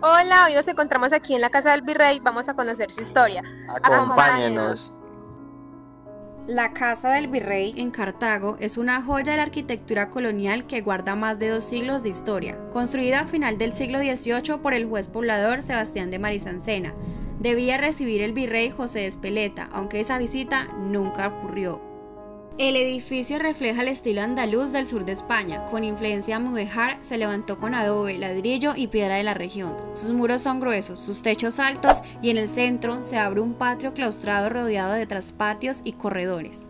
Hola, hoy nos encontramos aquí en la casa del virrey, vamos a conocer su historia. Acompáñenos. La Casa del Virrey en Cartago es una joya de la arquitectura colonial que guarda más de 2 siglos de historia, construida a final del siglo XVIII por el juez poblador Sebastián de Marisancena. Debía recibir el virrey José de Espeleta, aunque esa visita nunca ocurrió. El edificio refleja el estilo andaluz del sur de España, con influencia mudéjar. Se levantó con adobe, ladrillo y piedra de la región. Sus muros son gruesos, sus techos altos y en el centro se abre un patio claustrado rodeado de traspatios y corredores.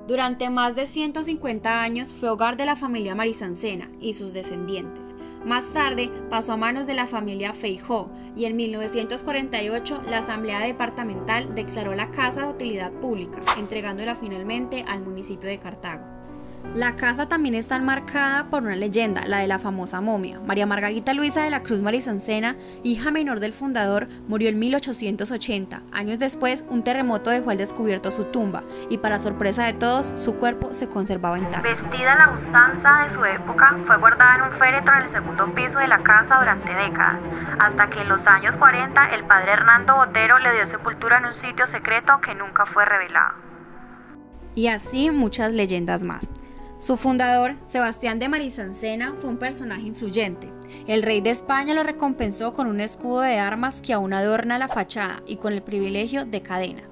Durante más de 150 años fue hogar de la familia Marisancena y sus descendientes. Más tarde pasó a manos de la familia Feijó y en 1948 la Asamblea Departamental declaró la casa de utilidad pública, entregándola finalmente al municipio de Cartago. La casa también está enmarcada por una leyenda, la de la famosa momia. María Margarita Luisa de la Cruz Marisancena, hija menor del fundador, murió en 1880. Años después, un terremoto dejó al descubierto su tumba y, para sorpresa de todos, su cuerpo se conservaba intacto. Vestida a la usanza de su época, fue guardada en un féretro en el segundo piso de la casa durante décadas, hasta que en los años 40 el padre Hernando Botero le dio sepultura en un sitio secreto que nunca fue revelado. Y así muchas leyendas más. Su fundador, Sebastián de Marisancena, fue un personaje influyente. El rey de España lo recompensó con un escudo de armas que aún adorna la fachada y con el privilegio de cadena.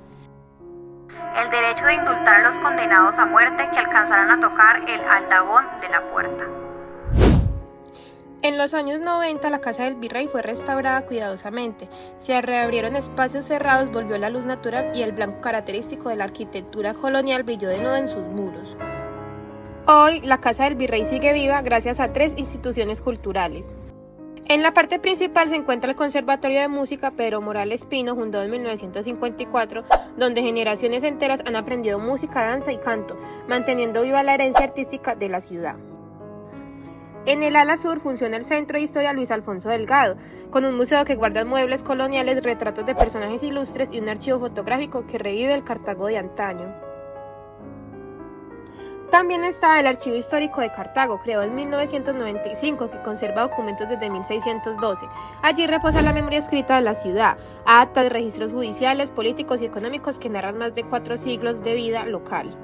El derecho de indultar a los condenados a muerte que alcanzaran a tocar el aldabón de la puerta. En los años 90 la casa del virrey fue restaurada cuidadosamente, se reabrieron espacios cerrados, volvió la luz natural y el blanco característico de la arquitectura colonial brilló de nuevo en sus muros. Hoy, la Casa del Virrey sigue viva gracias a 3 instituciones culturales. En la parte principal se encuentra el Conservatorio de Música Pedro Morales Pino, fundado en 1954, donde generaciones enteras han aprendido música, danza y canto, manteniendo viva la herencia artística de la ciudad. En el ala sur funciona el Centro de Historia Luis Alfonso Delgado, con un museo que guarda muebles coloniales, retratos de personajes ilustres y un archivo fotográfico que revive el Cartago de antaño. También está el Archivo Histórico de Cartago, creado en 1995, que conserva documentos desde 1612. Allí reposa la memoria escrita de la ciudad, actas, registros judiciales, políticos y económicos que narran más de 4 siglos de vida local.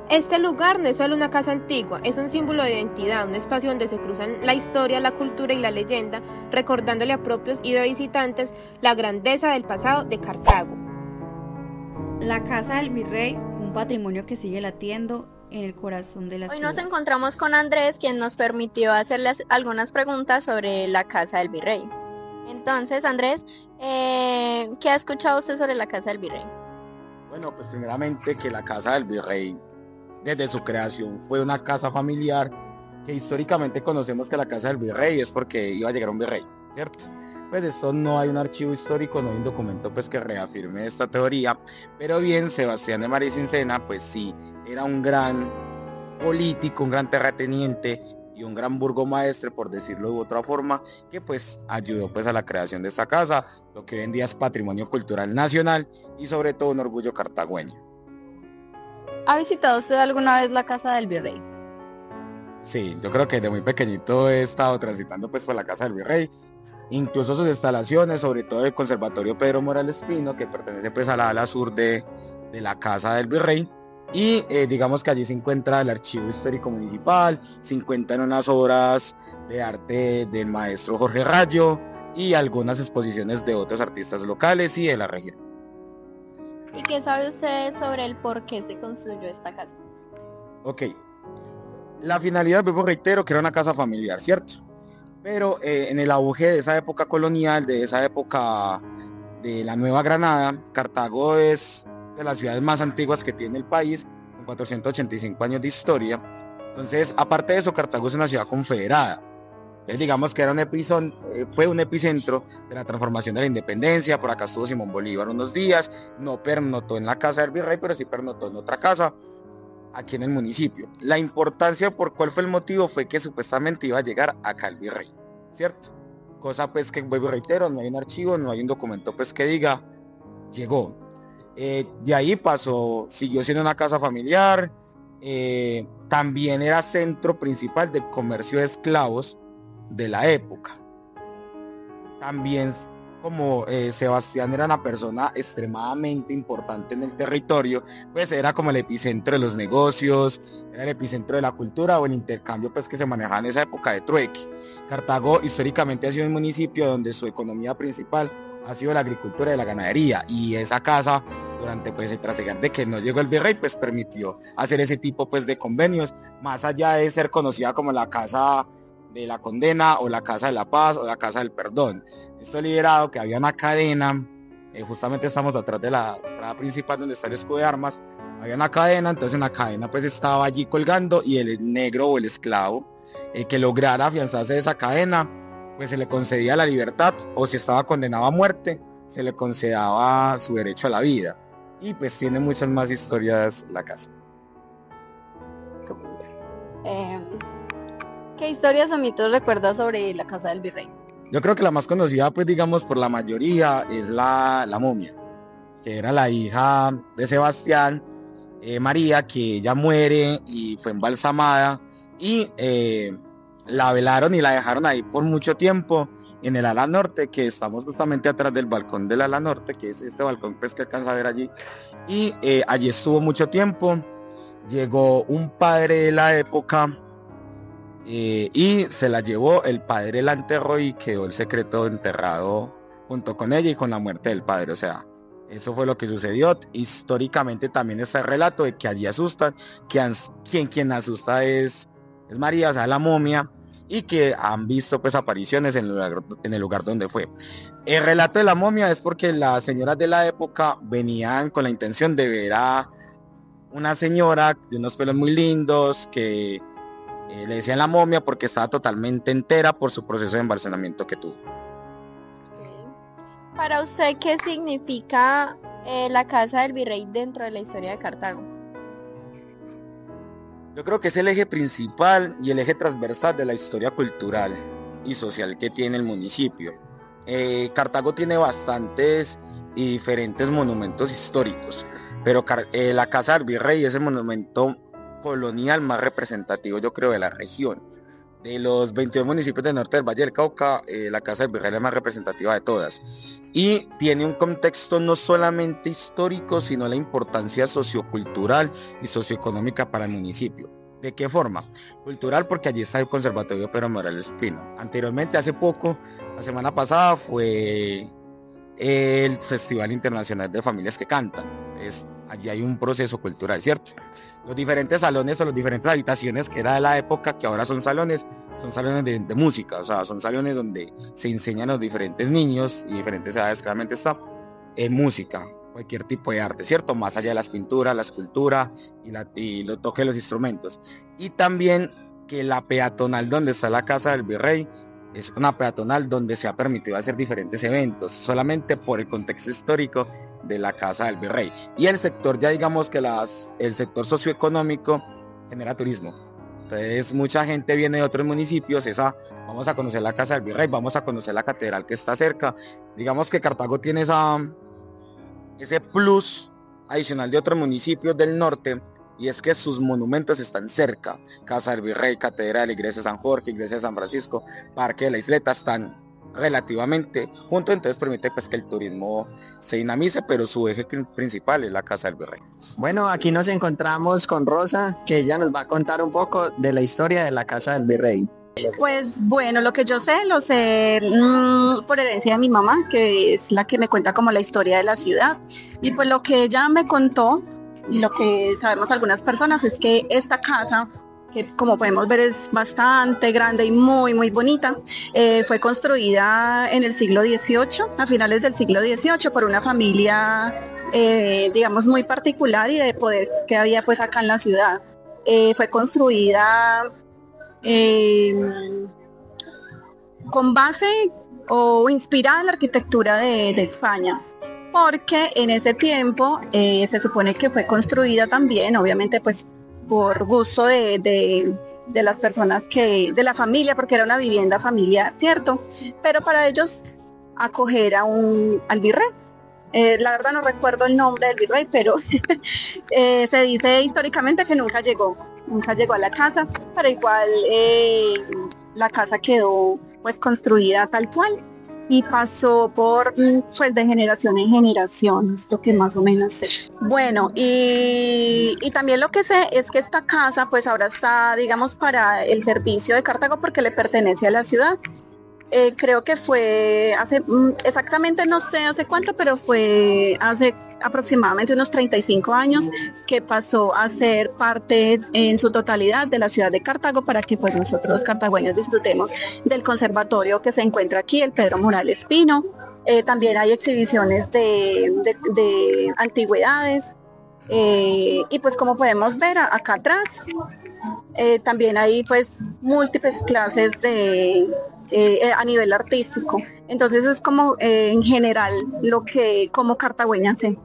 Este lugar no es solo una casa antigua, es un símbolo de identidad, un espacio donde se cruzan la historia, la cultura y la leyenda, recordándole a propios y a visitantes la grandeza del pasado de Cartago. La Casa del Virrey, un patrimonio que sigue latiendo en el corazón de la ciudad. Hoy nos encontramos con Andrés, quien nos permitió hacerles algunas preguntas sobre la Casa del Virrey. Entonces, Andrés, ¿qué ha escuchado usted sobre la Casa del Virrey? Bueno, pues primeramente que la Casa del Virrey, desde su creación, fue una casa familiar que históricamente conocemos que la Casa del Virrey es porque iba a llegar un virrey, ¿cierto? Pues de esto no hay un archivo histórico, no hay un documento pues que reafirme esta teoría, pero bien, Sebastián de Marisancena pues sí, era un gran político, un gran terrateniente y un gran burgomaestre, por decirlo de otra forma, que pues ayudó pues a la creación de esta casa, lo que hoy en día es patrimonio cultural nacional y sobre todo un orgullo cartagüeño. ¿Ha visitado usted alguna vez la Casa del Virrey? Sí, yo creo que de muy pequeñito he estado transitando pues por la Casa del Virrey, incluso sus instalaciones, sobre todo el Conservatorio Pedro Morales Pino, que pertenece pues a la ala sur de la Casa del Virrey, y digamos que allí se encuentra el Archivo Histórico Municipal, se encuentran unas obras de arte del maestro Jorge Rayo y algunas exposiciones de otros artistas locales y de la región. ¿Y qué sabe usted sobre el por qué se construyó esta casa? Ok, la finalidad, pues reitero, que era una casa familiar, ¿cierto? Pero en el auge de esa época colonial, de esa época de la Nueva Granada, Cartago es de las ciudades más antiguas que tiene el país, con 485 años de historia. Entonces, aparte de eso, Cartago es una ciudad confederada. Entonces, digamos que era fue un epicentro de la transformación de la independencia. Por acá estuvo Simón Bolívar unos días, no pernotó en la casa del virrey, pero sí pernotó en otra casa, aquí en el municipio. La importancia por cuál fue el motivo fue que supuestamente iba a llegar acá el virrey, ¿cierto? Cosa pues que, vuelvo y reitero, no hay un archivo, no hay un documento pues que diga, llegó. De ahí pasó, siguió siendo una casa familiar, también era centro principal de comercio de esclavos de la época. también como Sebastián era una persona extremadamente importante en el territorio, pues era como el epicentro de los negocios, era el epicentro de la cultura o el intercambio pues que se manejaba en esa época de trueque. Cartago históricamente ha sido un municipio donde su economía principal ha sido la agricultura y la ganadería, y esa casa durante pues el trasegar de que no llegó el virrey pues permitió hacer ese tipo pues de convenios, más allá de ser conocida como la casa de la condena o la casa de la paz o la casa del perdón. Esto liderado que había una cadena, justamente estamos atrás de la entrada principal donde está el escudo de armas, había una cadena, entonces en la cadena pues estaba allí colgando, y el negro o el esclavo que lograra afianzarse de esa cadena pues se le concedía la libertad, o si estaba condenado a muerte se le concedaba su derecho a la vida. Y pues tiene muchas más historias la casa. ¿Qué historias o mitos recuerdas sobre la casa del virrey? Yo creo que la más conocida, pues digamos, por la mayoría es la momia, que era la hija de Sebastián, María, que ella muere y fue embalsamada, y la velaron y la dejaron ahí por mucho tiempo en el ala norte, que estamos justamente atrás del balcón del ala norte, que es este balcón pues que alcanza a ver allí, y allí estuvo mucho tiempo. Llegó un padre de la época y se la llevó, el padre la enterró y quedó el secreto enterrado junto con ella y con la muerte del padre. O sea, eso fue lo que sucedió. Históricamente también está el relato de que allí asustan, quien asusta es María, o sea, la momia, y que han visto pues apariciones en el lugar donde fue. El relato de la momia es porque las señoras de la época venían con la intención de ver a una señora de unos pelos muy lindos que le decían la momia porque estaba totalmente entera por su proceso de embalsamamiento que tuvo. Para usted, ¿qué significa la casa del virrey dentro de la historia de Cartago? Yo creo que es el eje principal y el eje transversal de la historia cultural y social que tiene el municipio. Cartago tiene bastantes y diferentes monumentos históricos, pero la casa del virrey es el monumento colonial más representativo, yo creo, de la región. De los 22 municipios del norte del Valle del Cauca, la casa del virrey es la más representativa de todas, y tiene un contexto no solamente histórico, sino la importancia sociocultural y socioeconómica para el municipio. ¿De qué forma? Cultural, porque allí está el Conservatorio Pedro Morales Pino. Anteriormente, hace poco, la semana pasada, fue el Festival Internacional de Familias que Cantan. Allí hay un proceso cultural, ¿cierto? Los diferentes salones o las diferentes habitaciones que era de la época, que ahora son salones de música, o sea, son salones donde se enseñan a los diferentes niños y diferentes edades, claramente está, en música, cualquier tipo de arte, ¿cierto? Más allá de las pinturas, la escultura y lo toque de los instrumentos. Y también que la peatonal donde está la casa del virrey es una peatonal donde se ha permitido hacer diferentes eventos, solamente por el contexto histórico de la casa del virrey. Y el sector, ya digamos que el sector socioeconómico genera turismo. Entonces mucha gente viene de otros municipios, vamos a conocer la casa del virrey, vamos a conocer la catedral que está cerca. Digamos que Cartago tiene ese plus adicional de otros municipios del norte, y es que sus monumentos están cerca. Casa del Virrey, Catedral, Iglesia de San Jorge, Iglesia de San Francisco, Parque de la Isleta están relativamente juntos, entonces permite pues que el turismo se dinamice, pero su eje principal es la Casa del Virrey. Bueno, aquí nos encontramos con Rosa, que ella nos va a contar un poco de la historia de la Casa del Virrey. Pues bueno, lo que yo sé, lo sé por herencia de mi mamá, que es la que me cuenta como la historia de la ciudad. Y pues lo que ella me contó, y lo que sabemos algunas personas, es que esta casa, que como podemos ver es bastante grande y muy muy bonita, fue construida en el siglo XVIII, a finales del siglo XVIII, por una familia digamos muy particular y de poder que había pues acá en la ciudad. Fue construida con base o inspirada en la arquitectura de España, porque en ese tiempo se supone que fue construida también, obviamente pues por gusto de las personas de la familia, porque era una vivienda familiar, ¿cierto? Pero para ellos acoger al virrey. La verdad no recuerdo el nombre del virrey, pero se dice históricamente que nunca llegó a la casa, pero igual la casa quedó pues construida tal cual. y pasó por, pues de generación en generación, es lo que más o menos sé. Bueno, y también lo que sé es que esta casa pues ahora está, digamos, para el servicio de Cartago porque le pertenece a la ciudad. Creo que fue hace, exactamente no sé hace cuánto, pero fue hace aproximadamente unos 35 años que pasó a ser parte en su totalidad de la ciudad de Cartago para que pues nosotros cartagüeños disfrutemos del conservatorio que se encuentra aquí, el Pedro Morales Pino. También hay exhibiciones de antigüedades y pues como podemos ver acá atrás también hay pues múltiples clases a nivel artístico. Entonces es como en general lo que como cartagüeña sé.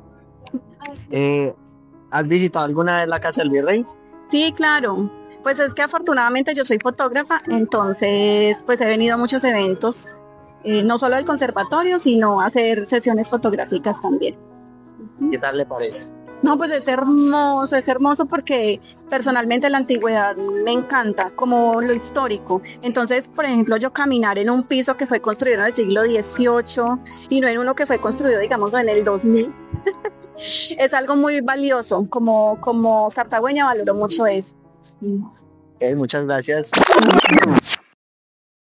¿Has visitado alguna vez la Casa del Virrey? Sí, claro. Pues es que afortunadamente yo soy fotógrafa, entonces pues he venido a muchos eventos, no solo del conservatorio, sino a hacer sesiones fotográficas también. ¿Qué tal le parece? No, pues es hermoso porque personalmente la antigüedad me encanta, como lo histórico. Entonces, por ejemplo, yo caminar en un piso que fue construido en el siglo XVIII y no en uno que fue construido, digamos, en el 2000, es algo muy valioso. Como cartagüeña valoro mucho eso. Muchas gracias.